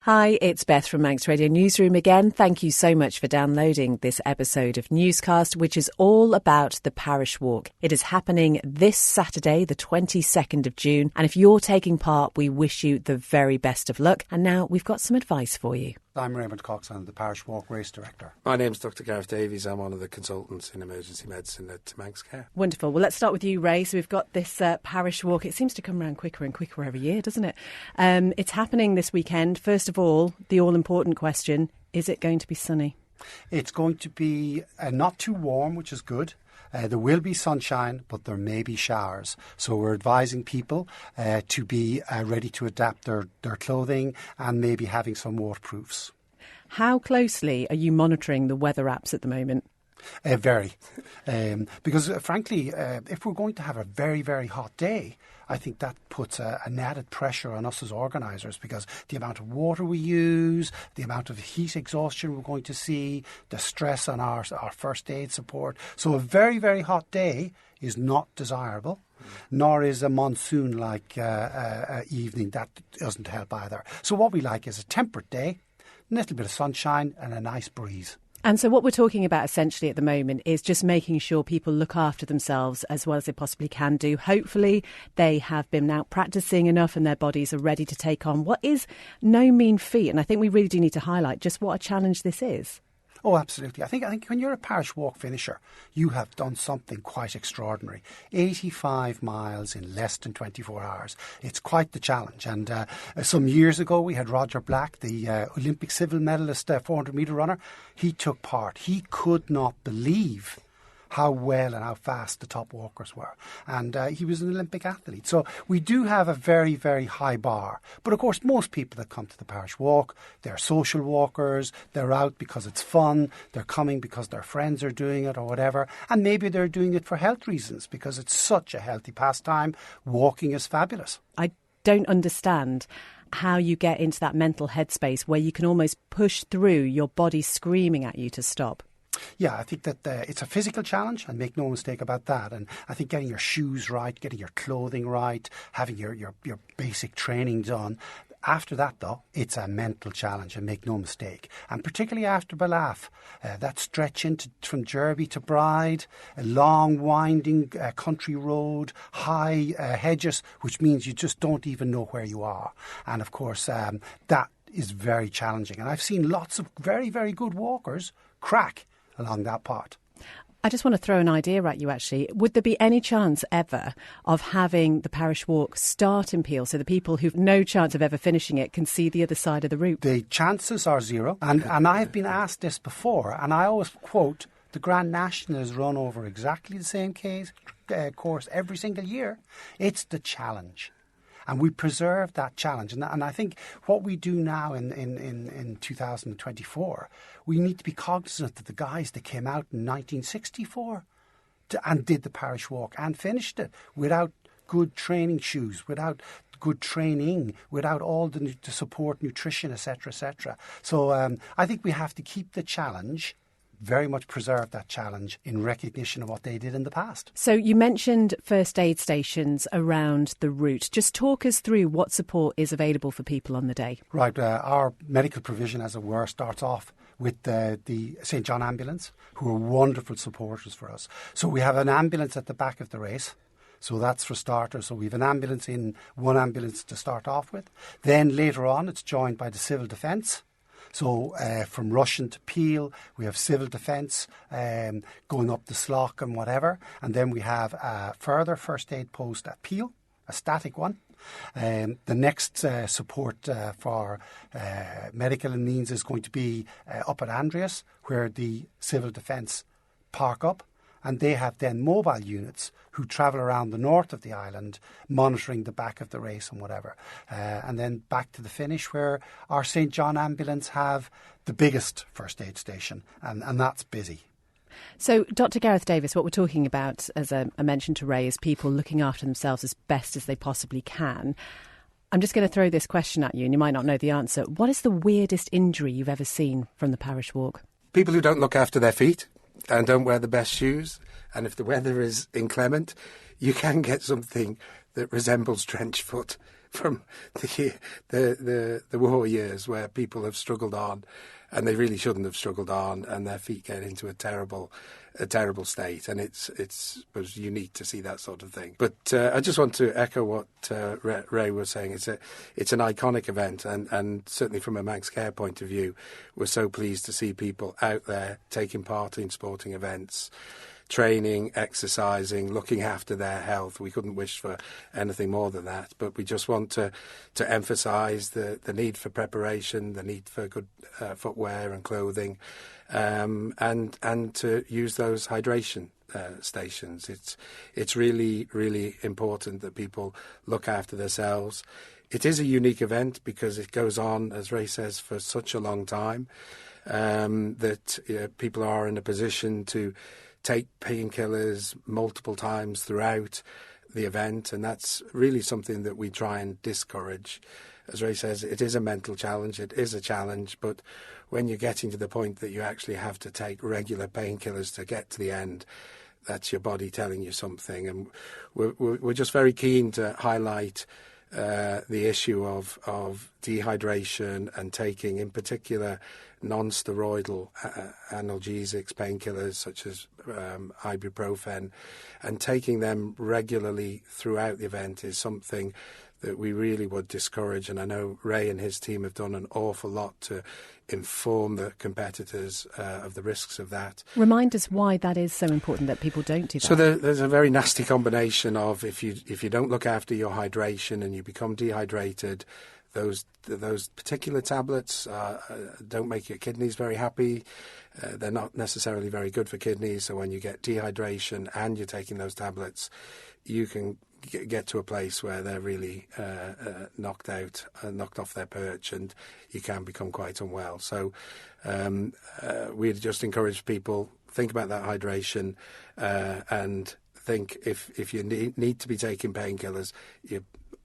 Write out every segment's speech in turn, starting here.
Hi, it's Beth from Manx Radio Newsroom again. Thank you so much for downloading this episode of Newscast, which is all about the Parish Walk. It is happening this Saturday, the 22nd of June. And if you're taking part, we wish you the very best of luck. And now we've got some advice for you. I'm Raymond Cox, I'm the Parish Walk Race Director. My name's Dr Gareth Davies. I'm one of the consultants in emergency medicine at Manx Care. Wonderful. Well, let's start with you, Ray. So we've got this Parish Walk. It seems to come around quicker and quicker every year, doesn't it? It's happening this weekend. First of all, the all-important question, is it going to be sunny? It's going to be not too warm, which is good. There will be sunshine, but there may be showers. So we're advising people to be ready to adapt their clothing and maybe having some waterproofs. How closely are you monitoring the weather apps at the moment? Very. Because frankly, if we're going to have a very, very hot day, I think that puts an added pressure on us as organisers, because the amount of water we use, the amount of heat exhaustion we're going to see, the stress on our first aid support. So a very, very hot day is not desirable, nor is a monsoon-like evening. That doesn't help either. So what we like is a temperate day, a little bit of sunshine and a nice breeze. And so what we're talking about essentially at the moment is just making sure people look after themselves as well as they possibly can do. Hopefully they have been out practising enough and their bodies are ready to take on what is no mean feat. And I think we really do need to highlight just what a challenge this is. Oh, absolutely. I think when you're a Parish Walk finisher, you have done something quite extraordinary. 85 miles in less than 24 hours. It's quite the challenge. And some years ago, we had Roger Black, the Olympic silver medalist 400-metre runner. He took part. He could not believe how well and how fast the top walkers were. And he was an Olympic athlete. So we do have a very, very high bar. But of course, most people that come to the Parish Walk, they're social walkers, they're out because it's fun, they're coming because their friends are doing it or whatever. And maybe they're doing it for health reasons, because it's such a healthy pastime. Walking is fabulous. I don't understand how you get into that mental headspace where you can almost push through your body screaming at you to stop. Yeah, I think that it's a physical challenge, and make no mistake about that. And I think getting your shoes right, getting your clothing right, having your basic training done. After that, though, it's a mental challenge, and make no mistake. And particularly after Balaf, that stretch from Derby to Bride, a long, winding country road, high hedges, which means you just don't even know where you are. And of course, that is very challenging. And I've seen lots of very, very good walkers crack along that part. I just want to throw an idea at you, actually. Would there be any chance ever of having the Parish Walk start in Peel so the people who've no chance of ever finishing it can see the other side of the route? The chances are zero. And I have been asked this before, and I always quote, the Grand National is run over exactly the same course every single year. It's the challenge. And we preserve that challenge. And I think what we do now in 2024, we need to be cognizant that the guys that came out in 1964 and did the Parish Walk and finished it without good training shoes, without good training, without all the support, nutrition, etc., etc. So I think we have to keep the challenge, very much preserve that challenge in recognition of what they did in the past. So you mentioned first aid stations around the route. Just talk us through what support is available for people on the day. Right. Our medical provision, as it were, starts off with the St. John Ambulance, who are wonderful supporters for us. So we have an ambulance at the back of the race. So that's for starters. So we have one ambulance to start off with. Then later on, it's joined by the Civil Defence. So from Rushen to Peel, we have civil defence going up the Slough and whatever. And then we have a further first aid post at Peel, a static one. The next support for medical and means is going to be up at Andreas, where the civil defence park up. And they have then mobile units who travel around the north of the island, monitoring the back of the race and whatever. And then back to the finish, where our St. John Ambulance have the biggest first aid station, and that's busy. So, Dr. Gareth Davies, what we're talking about, as I mentioned to Ray, is people looking after themselves as best as they possibly can. I'm just going to throw this question at you, and you might not know the answer. What is the weirdest injury you've ever seen from the Parish Walk? People who don't look after their feet and don't wear the best shoes. And if the weather is inclement, you can get something that resembles trench foot from the war years where people have struggled on, and they really shouldn't have struggled on, and their feet get into a terrible state, and it was unique to see that sort of thing. But I just want to echo what Ray was saying. It's an iconic event, and certainly from a Manx Care point of view, we're so pleased to see people out there taking part in sporting events, training, exercising, looking after their health. We couldn't wish for anything more than that, but we just want to emphasise the need for preparation, the need for good footwear and clothing, and to use those hydration stations. It's really, really important that people look after themselves. It is a unique event because it goes on, as Ray says, for such a long time, that people are in a position to take painkillers multiple times throughout the event, and that's really something that we try and discourage. As Ray says, it is a mental challenge, it is a challenge, but when you're getting to the point that you actually have to take regular painkillers to get to the end, that's your body telling you something. And we're just very keen to highlight the issue of dehydration and taking, in particular, non-steroidal analgesics, painkillers such as ibuprofen, and taking them regularly throughout the event is something that we really would discourage. And I know Ray and his team have done an awful lot to inform the competitors of the risks of that. Remind us why that is so important that people don't do that. So there's a very nasty combination of if you don't look after your hydration and you become dehydrated, those particular tablets don't make your kidneys very happy. They're not necessarily very good for kidneys. So when you get dehydration and you're taking those tablets, you can get to a place where they're really knocked off their perch, and you can become quite unwell. So we'd just encourage people, think about that hydration, and think if you need to be taking painkillers,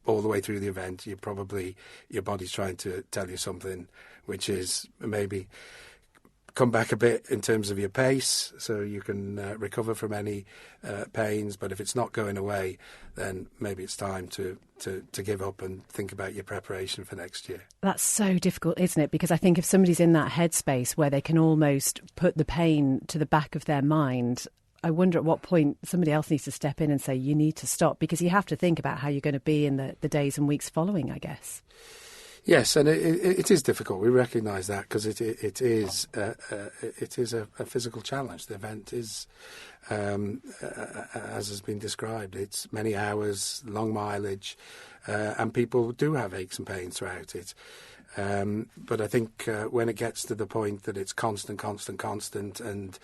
all the way through the event, your body's trying to tell you something, which is maybe come back a bit in terms of your pace so you can recover from any pains. But if it's not going away, then maybe it's time to give up and think about your preparation for next year. That's so difficult, isn't it? Because I think if somebody's in that headspace where they can almost put the pain to the back of their mind, I wonder at what point somebody else needs to step in and say, you need to stop, because you have to think about how you're going to be in the days and weeks following, I guess. Yes, and it is difficult. We recognise that because it is a physical challenge. The event is, as has been described, it's many hours, long mileage, and people do have aches and pains throughout it. But I think when it gets to the point that it's constant, and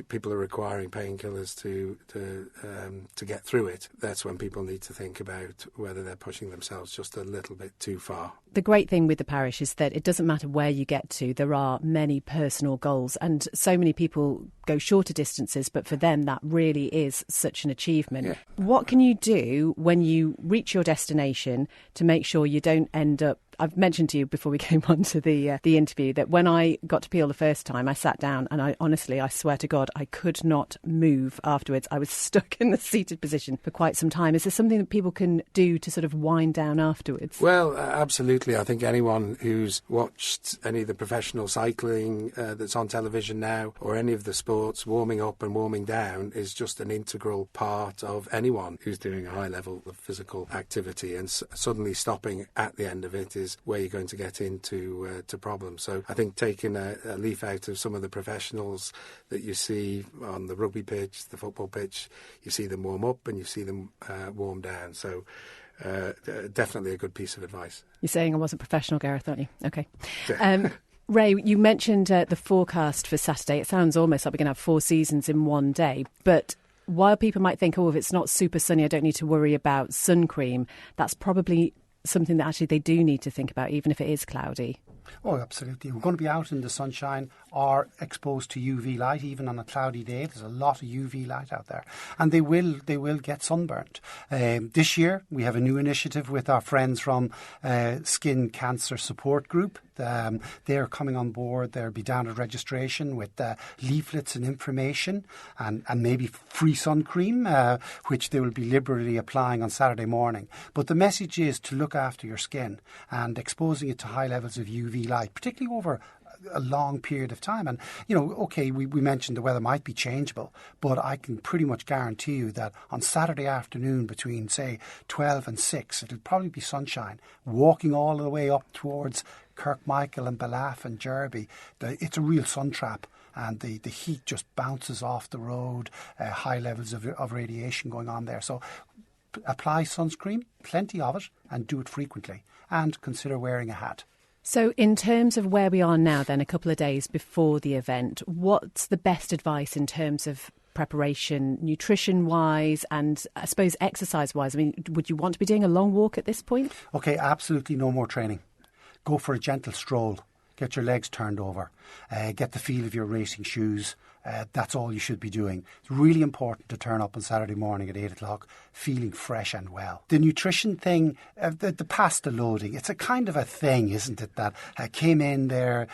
people are requiring painkillers to get through it, that's when people need to think about whether they're pushing themselves just a little bit too far. The great thing with the parish is that it doesn't matter where you get to, there are many personal goals, and so many people go shorter distances, but for them that really is such an achievement. Yeah. What can you do when you reach your destination to make sure you don't end up... I've mentioned to you before we came on to the interview that when I got to Peel the first time, I sat down and I swear to God, I could not move afterwards. I was stuck in the seated position for quite some time. Is there something that people can do to sort of wind down afterwards? Well, absolutely. I think anyone who's watched any of the professional cycling that's on television now, or any of the sports, warming up and warming down is just an integral part of anyone who's doing a high level of physical activity, and suddenly stopping at the end of it is where you're going to get into to problems. So I think taking a leaf out of some of the professionals that you see on the rugby pitch, the football pitch, you see them warm up and you see them warm down. So definitely a good piece of advice. You're saying I wasn't professional, Gareth, aren't you? Okay. Ray, you mentioned the forecast for Saturday. It sounds almost like we're going to have 4 seasons in one day. But while people might think, if it's not super sunny, I don't need to worry about sun cream, that's probably something that actually they do need to think about, even if it is cloudy. Oh, absolutely. We're going to be out in the sunshine or exposed to UV light, even on a cloudy day. There's a lot of UV light out there, and they will get sunburnt. This year, we have a new initiative with our friends from Skin Cancer Support Group. They're coming on board. They'll be down at registration with leaflets and information, and maybe free sun cream, which they will be liberally applying on Saturday morning. But the message is to look after your skin, and exposing it to high levels of UV light, particularly over a long period of time. And, okay, we mentioned the weather might be changeable, but I can pretty much guarantee you that on Saturday afternoon between, say, 12 and 6, it'll probably be sunshine, walking all the way up towards Kirkmichael and Ballaugh and Derby. It's a real sun trap. And the heat just bounces off the road, high levels of radiation going on there. So apply sunscreen, plenty of it, and do it frequently. And consider wearing a hat. So in terms of where we are now then, a couple of days before the event, what's the best advice in terms of preparation, nutrition-wise and I suppose exercise-wise? I mean, would you want to be doing a long walk at this point? OK, absolutely no more training. Go for a gentle stroll. Get your legs turned over. Get the feel of your racing shoes. That's all you should be doing. It's really important to turn up on Saturday morning at 8 o'clock feeling fresh and well. The nutrition thing, the pasta loading, it's a kind of a thing, isn't it, that came in there,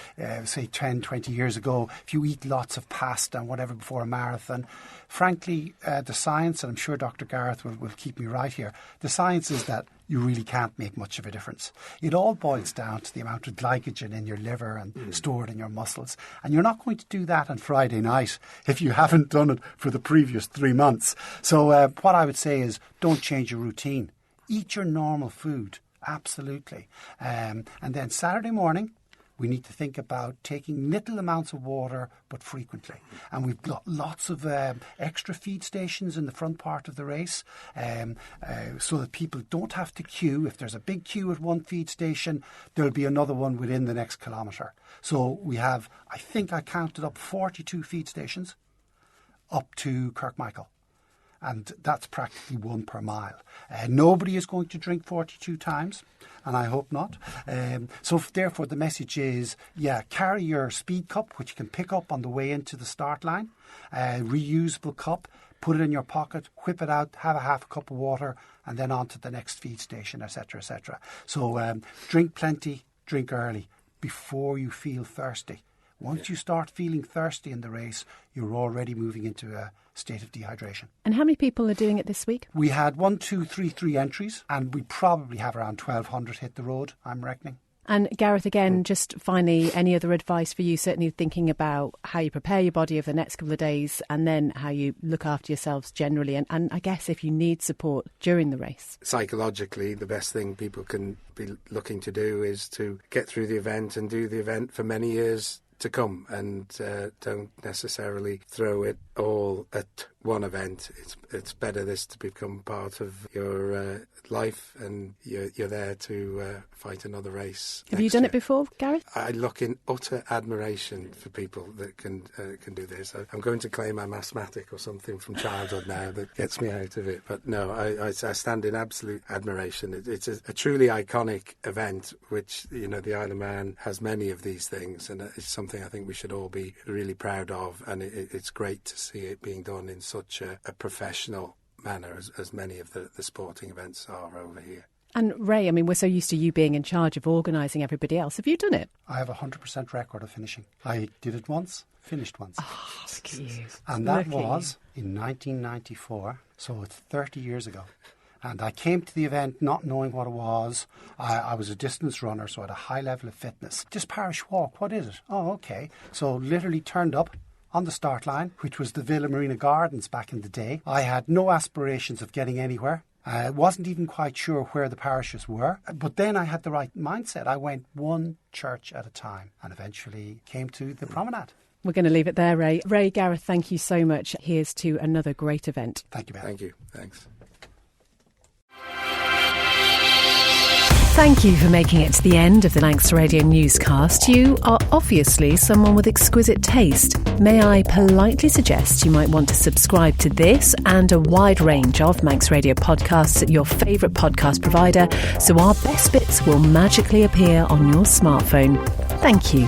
say 10, 20 years ago. If you eat lots of pasta and whatever before a marathon, frankly, the science, and I'm sure Dr. Gareth will keep me right here, the science is that you really can't make much of a difference. It all boils down to the amount of glycogen in your liver and stored in your muscles. And you're not going to do that on Friday night if you haven't done it for the previous 3 months. So what I would say is don't change your routine. Eat your normal food, absolutely. And then Saturday morning, we need to think about taking little amounts of water, but frequently. And we've got lots of extra feed stations in the front part of the race, so that people don't have to queue. If there's a big queue at one feed station, there'll be another one within the next kilometre. So we have, I think I counted up 42 feed stations up to Kirkmichael. And that's practically one per mile. Nobody is going to drink 42 times, and I hope not. So therefore the message is, carry your speed cup, which you can pick up on the way into the start line. Reusable cup, put it in your pocket, whip it out, have a half a cup of water, and then on to the next feed station, etc., etc. So drink plenty, drink early, before you feel thirsty. Once you start feeling thirsty in the race, you're already moving into a state of dehydration. And how many people are doing it this week? We had 3 entries, and we probably have around 1,200 hit the road, I'm reckoning. And Gareth, again, just finally, any other advice for you, certainly thinking about how you prepare your body over the next couple of days and then how you look after yourselves generally, and I guess if you need support during the race? Psychologically, the best thing people can be looking to do is to get through the event and do the event for many years to come, and don't necessarily throw it all at one event. It's better this to become part of your life, and you're there to fight another race. Have you done it before, Gareth? I look in utter admiration for people that can do this. I'm going to claim I'm asthmatic or something from childhood now that gets me out of it. But no, I stand in absolute admiration. It's a truly iconic event, which, the Isle of Man has many of these things, and it's something I think we should all be really proud of. And it's great to see it being done in such a professional manner as many of the sporting events are over here. And Ray, I mean, we're so used to you being in charge of organising everybody else. Have you done it? I have a 100% record of finishing. I did it once, finished once. Oh, look at you. And that was in 1994, so it's 30 years ago. And I came to the event not knowing what it was. I was a distance runner, so I had a high level of fitness. Just Parish Walk, what is it? Oh, OK. So literally turned up on the start line, which was the Villa Marina Gardens back in the day. I had no aspirations of getting anywhere. I wasn't even quite sure where the parishes were. But then I had the right mindset. I went one church at a time and eventually came to the promenade. We're going to leave it there, Ray. Ray, Gareth, thank you so much. Here's to another great event. Thank you, Beth. Thank you. Thanks. Thank you for making it to the end of the Manx Radio newscast. You are obviously someone with exquisite taste. May I politely suggest you might want to subscribe to this and a wide range of Manx Radio podcasts at your favourite podcast provider, so our best bits will magically appear on your smartphone. Thank you.